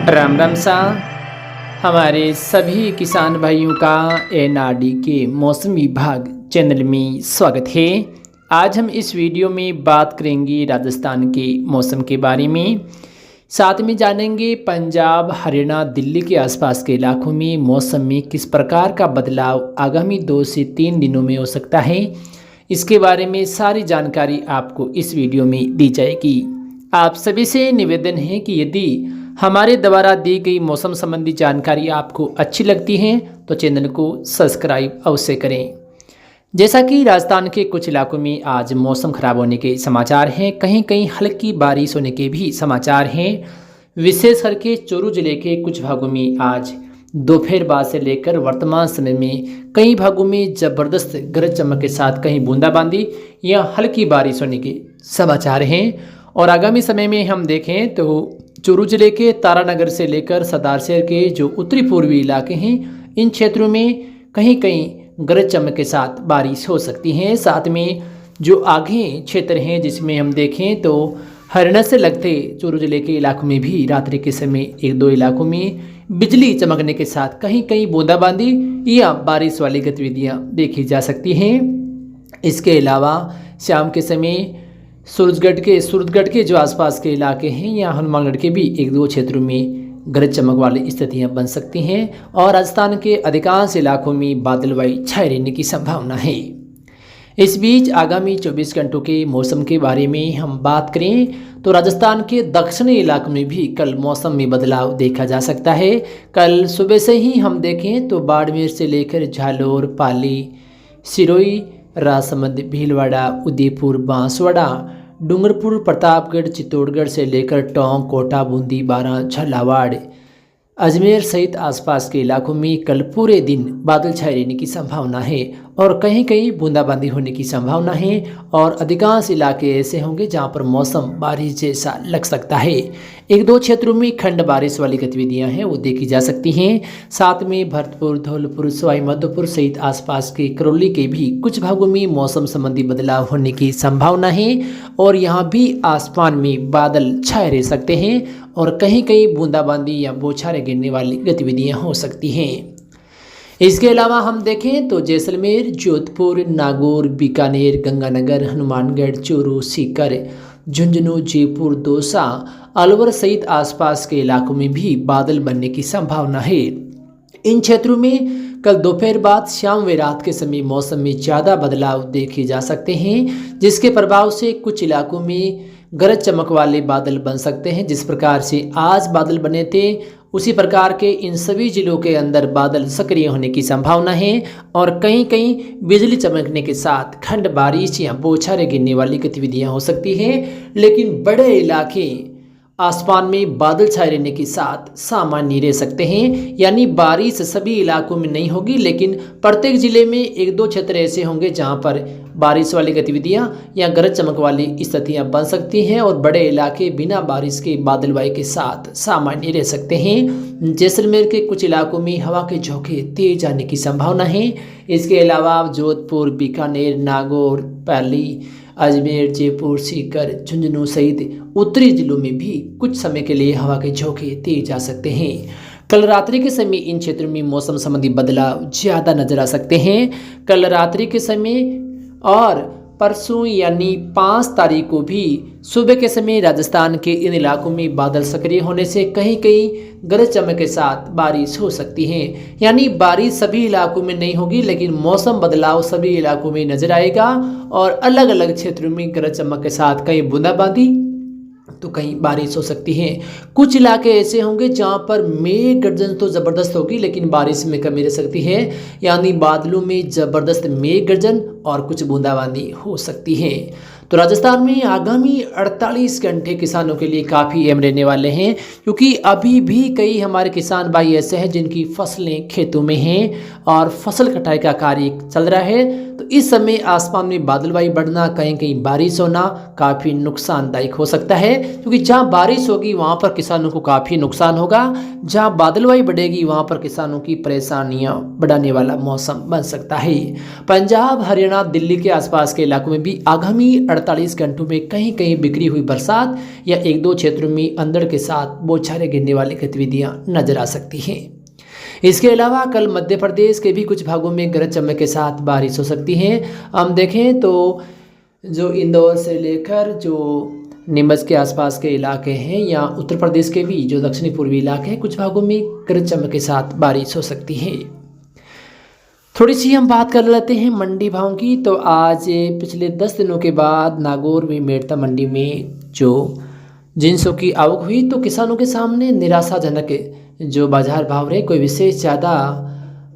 राम राम सा हमारे सभी किसान भाइयों का एनआरडी के मौसम विभाग चैनल में स्वागत है। आज हम इस वीडियो में बात करेंगे राजस्थान के मौसम के बारे में। साथ में जानेंगे पंजाब, हरियाणा, दिल्ली के आसपास के इलाकों में मौसम में किस प्रकार का बदलाव आगामी 2 से 3 दिनों में हो सकता है। इसके बारे में सारी जानकारी आपको इस वीडियो में दी जाएगी। आप सभी से निवेदन है कि यदि हमारे द्वारा दी गई मौसम संबंधी जानकारी आपको अच्छी लगती है तो चैनल को सब्सक्राइब अवश्य करें। जैसा कि राजस्थान के कुछ इलाकों में आज मौसम खराब होने के समाचार हैं, कहीं कहीं हल्की बारिश होने के भी समाचार हैं। विशेष करके चूरू जिले के कुछ भागों में आज दोपहर बाद से लेकर वर्तमान समय में कई भागों में ज़बरदस्त गरज चमक के साथ कहीं बूंदाबांदी या हल्की बारिश होने के समाचार हैं। और आगामी समय में हम देखें तो चूरू जिले के तारानगर से लेकर सरदारशहर के जो उत्तरी पूर्वी इलाके हैं, इन क्षेत्रों में कहीं कहीं गरज चमक के साथ बारिश हो सकती है। साथ में जो आगे क्षेत्र हैं जिसमें हम देखें तो हरियाणा से लगते चूरू जिले के इलाकों में भी रात्रि के समय 1-2 इलाकों में बिजली चमकने के साथ कहीं कहीं बूंदाबांदी या बारिश वाली गतिविधियां देखी जा सकती हैं। इसके अलावा शाम के समय सूरजगढ़ के जो आसपास के इलाके हैं या हनुमानगढ़ के भी 1-2 क्षेत्रों में गरज चमक वाली स्थितियां बन सकती हैं। और राजस्थान के अधिकांश इलाकों में बादलवाई छाए रहने की संभावना है। इस बीच आगामी 24 घंटों के मौसम के बारे में हम बात करें तो राजस्थान के दक्षिणी इलाकों में भी कल मौसम में बदलाव देखा जा सकता है। कल सुबह से ही हम देखें तो बाड़मेर से लेकर झालोर, पाली, सिरोही, राजसमंद, भीलवाड़ा, उदयपुर, बांसवाड़ा, डूंगरपुर, प्रतापगढ़, चित्तौड़गढ़ से लेकर टोंक, कोटा, बूंदी, बारां, झालावाड़, अजमेर सहित आसपास के इलाकों में कल पूरे दिन बादल छाए रहने की संभावना है और कहीं कहीं बूंदाबांदी होने की संभावना है। और अधिकांश इलाके ऐसे होंगे जहां पर मौसम बारिश जैसा लग सकता है। 1-2 क्षेत्रों में खंड बारिश वाली गतिविधियां हैं वो देखी जा सकती हैं। साथ में भरतपुर, धौलपुर, सवाई माधोपुर सहित आसपास के करौली के भी कुछ भागों में मौसम संबंधी बदलाव होने की संभावना है और यहाँ भी आसमान में बादल छाए रह सकते हैं और कहीं कहीं बूंदाबांदी या बौछारें गिरने वाली गतिविधियां हो सकती हैं। इसके अलावा हम देखें तो जैसलमेर, जोधपुर, नागौर, बीकानेर, गंगानगर, हनुमानगढ़, चूरू, सीकर, झुंझुनू, जयपुर, दौसा, अलवर सहित आसपास के इलाकों में भी बादल बनने की संभावना है। इन क्षेत्रों में कल दोपहर बाद शाम व रात के समय मौसम में ज़्यादा बदलाव देखे जा सकते हैं, जिसके प्रभाव से कुछ इलाकों में गरज चमक वाले बादल बन सकते हैं। जिस प्रकार से आज बादल बने थे उसी प्रकार के इन सभी जिलों के अंदर बादल सक्रिय होने की संभावना है और कहीं कहीं बिजली चमकने के साथ खंड बारिश या बौछारें गिरने वाली गतिविधियां हो सकती हैं। लेकिन बड़े इलाके आसमान में बादल छाए रहने के साथ सामान्य रह सकते हैं, यानी बारिश सभी इलाकों में नहीं होगी, लेकिन प्रत्येक जिले में 1-2 क्षेत्र ऐसे होंगे जहां पर बारिश वाली गतिविधियां या गरज चमक वाली स्थितियां बन सकती हैं और बड़े इलाके बिना बारिश के बादलवाई के साथ सामान्य रह सकते हैं। जैसलमेर के कुछ इलाकों में हवा के झोंके तेज आने की संभावना है। इसके अलावा जोधपुर, बीकानेर, नागौर, पाली, अजमेर, जयपुर, सीकर, झुंझुनू सहित उत्तरी जिलों में भी कुछ समय के लिए हवा के झोंके तेज आ सकते हैं। कल रात्रि के समय इन क्षेत्रों में मौसम संबंधी बदलाव ज़्यादा नजर आ सकते हैं। कल रात्रि के समय और परसों यानी 5 तारीख को भी सुबह के समय राजस्थान के इन इलाकों में बादल सक्रिय होने से कहीं कहीं गरज चमक के साथ बारिश हो सकती है। यानी बारिश सभी इलाकों में नहीं होगी, लेकिन मौसम बदलाव सभी इलाकों में नजर आएगा और अलग अलग क्षेत्रों में गरज चमक के साथ कहीं बूंदाबांदी तो कहीं बारिश हो सकती है। कुछ इलाके ऐसे होंगे जहां पर मेघ गर्जन तो ज़बरदस्त होगी लेकिन बारिश में कमी रह सकती है, यानी बादलों में ज़बरदस्त मेघ गर्जन और कुछ बूंदाबांदी हो सकती है। तो राजस्थान में आगामी 48 घंटे किसानों के लिए काफ़ी अहम रहने वाले हैं, क्योंकि अभी भी कई हमारे किसान भाई ऐसे हैं जिनकी फसलें खेतों में हैं और फसल कटाई का कार्य चल रहा है। तो इस समय आसमान में बादलवाई बढ़ना, कहीं कहीं बारिश होना काफ़ी नुकसानदायक हो सकता है, क्योंकि जहाँ बारिश होगी वहाँ पर किसानों को काफ़ी नुकसान होगा, जहाँ बादलवाई बढ़ेगी वहाँ पर किसानों की परेशानियाँ बढ़ाने वाला मौसम बन सकता है। पंजाब, हरियाणा पटना दिल्ली के आसपास के इलाकों में भी आगामी 48 घंटों में कहीं कहीं बिखरी हुई बरसात या एक दो क्षेत्रों में अंधड़ के साथ बौछारें गिरने वाली गतिविधियां नजर आ सकती हैं। इसके अलावा कल मध्य प्रदेश के भी कुछ भागों में गरज चमक के साथ बारिश हो सकती है। हम देखें तो जो इंदौर से लेकर जो नीमच के आसपास के इलाके हैं या उत्तर प्रदेश के भी जो दक्षिणी पूर्वी इलाके हैं, कुछ भागों में गरज चमक के साथ बारिश हो सकती है। थोड़ी सी हम बात कर लेते हैं मंडी भावों की। तो आज पिछले 10 दिनों के बाद नागौर में मेड़ता मंडी में जो जिंसों की आवक हुई तो किसानों के सामने निराशाजनक जो बाजार भाव रहे, कोई विशेष ज़्यादा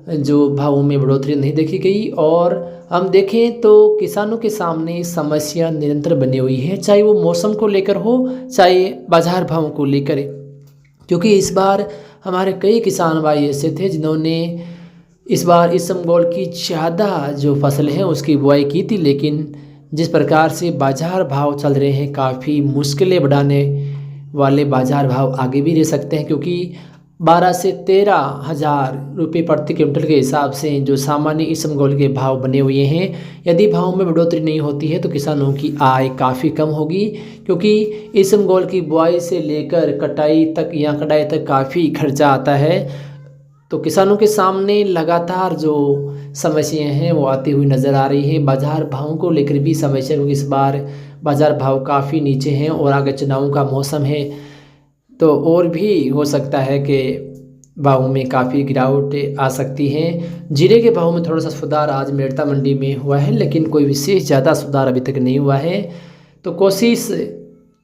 जो भावों में बढ़ोतरी नहीं देखी गई। और हम देखें तो किसानों के सामने समस्या निरंतर बनी हुई है, चाहे वो मौसम को लेकर हो चाहे बाजार भावों को लेकर, क्योंकि इस बार हमारे कई किसान भाई ऐसे थे जिन्होंने इस बार इसबगोल की ज़्यादा जो फसल है उसकी बुआई की थी, लेकिन जिस प्रकार से बाजार भाव चल रहे हैं काफ़ी मुश्किलें बढ़ाने वाले बाजार भाव आगे भी रह सकते हैं, क्योंकि 12 से 13 हज़ार रुपये प्रति क्विंटल के हिसाब से जो सामान्य इसबगोल के भाव बने हुए हैं। यदि भाव में बढ़ोतरी नहीं होती है तो किसानों की आय काफ़ी कम होगी, क्योंकि इसबगोल की बुआई से लेकर कटाई तक या कटाई तक काफ़ी खर्चा आता है। तो किसानों के सामने लगातार जो समस्याएं हैं वो आती हुई नज़र आ रही है। बाजार भावों को लेकर भी समस्या, क्योंकि इस बार बाजार भाव काफ़ी नीचे हैं और आगे चुनावों का मौसम है तो और भी हो सकता है कि भावों में काफ़ी गिरावट आ सकती है। जीरे के भाव में थोड़ा सा सुधार आज मेड़ता मंडी में हुआ है, लेकिन कोई विशेष ज़्यादा सुधार अभी तक नहीं हुआ है। तो कोशिश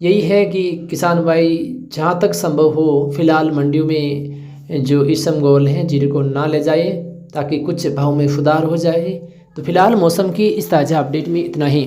यही है कि किसान भाई जहाँ तक संभव हो फिलहाल मंडियों में जो इसबगोल हैं जीरे को ना ले जाए, ताकि कुछ भाव में सुधार हो जाए। तो फिलहाल मौसम की इस ताज़ा अपडेट में इतना ही।